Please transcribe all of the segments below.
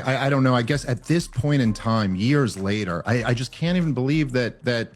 I don't know. I guess at this point in time, years later, I just can't even believe that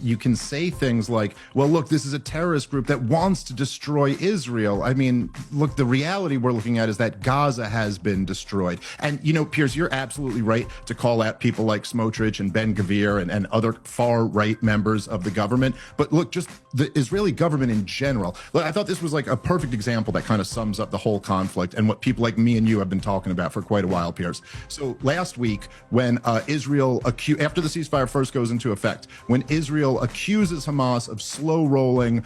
you can say things like, well, look, this is a terrorist group that wants to destroy Israel. I mean, look, the reality we're looking at is that Gaza has been destroyed. And, you know, Piers, you're absolutely right to call out people like Smotrich and Ben Gvir and other far-right members of the government. But look, just the Israeli government in general. Look, I thought this was like a perfect example that kind of sums up the whole conflict and what people like me and you have been talking about for quite a while. Piers. So last week, when Israel, after the ceasefire first goes into effect, when Israel accuses Hamas of slow rolling,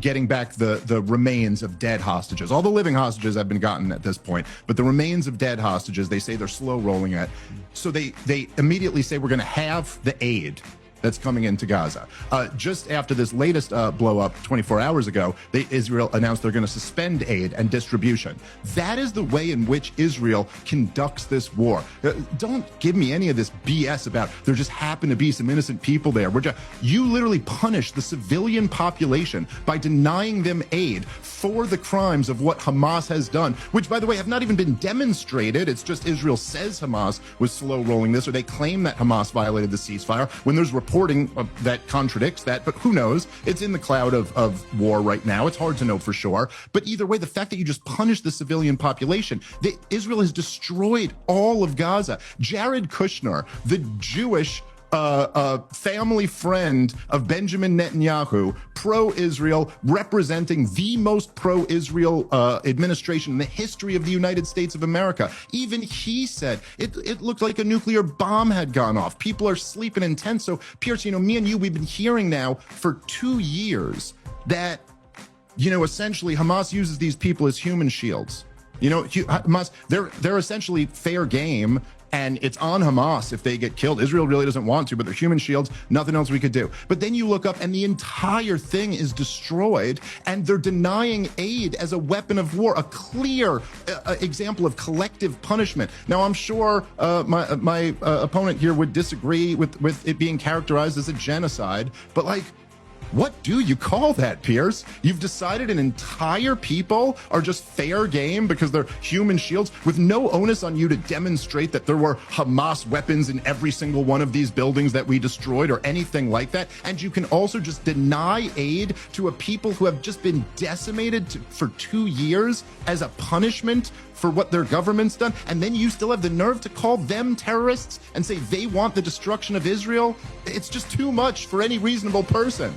getting back the remains of dead hostages. All the living hostages have been gotten at this point, but the remains of dead hostages, they say they're slow rolling it. So they immediately say we're going to have the aid that's coming into Gaza. Just after this latest blow up 24 hours ago, Israel announced they're going to suspend aid and distribution. That is the way in which Israel conducts this war. Don't give me any of this BS about there just happen to be some innocent people there. You literally punish the civilian population by denying them aid for the crimes of what Hamas has done, which, by the way, have not even been demonstrated. It's just Israel says Hamas was slow rolling this, or they claim that Hamas violated the ceasefire when there's reporting that contradicts that, but who knows? It's in the cloud of war right now. It's hard to know for sure. But either way, the fact that you just punish the civilian population, Israel has destroyed all of Gaza. Jared Kushner, the Jewish family friend of Benjamin Netanyahu, pro-Israel, representing the most pro-Israel administration in the history of the United States of America. Even he said it looked like a nuclear bomb had gone off. People are sleeping in tents. So, Piers, you know, me and you, we've been hearing now for 2 years that, you know, essentially Hamas uses these people as human shields. You know, Hamas, they're essentially fair game. And it's on Hamas if they get killed. Israel really doesn't want to, but they're human shields, nothing else we could do. But then you look up and the entire thing is destroyed, and they're denying aid as a weapon of war, a clear example of collective punishment. Now, I'm sure my opponent here would disagree with it being characterized as a genocide, but like, what do you call that, Piers? You've decided an entire people are just fair game because they're human shields with no onus on you to demonstrate that there were Hamas weapons in every single one of these buildings that we destroyed or anything like that. And you can also just deny aid to a people who have just been decimated for 2 years as a punishment for what their government's done. And then you still have the nerve to call them terrorists and say they want the destruction of Israel. It's just too much for any reasonable person.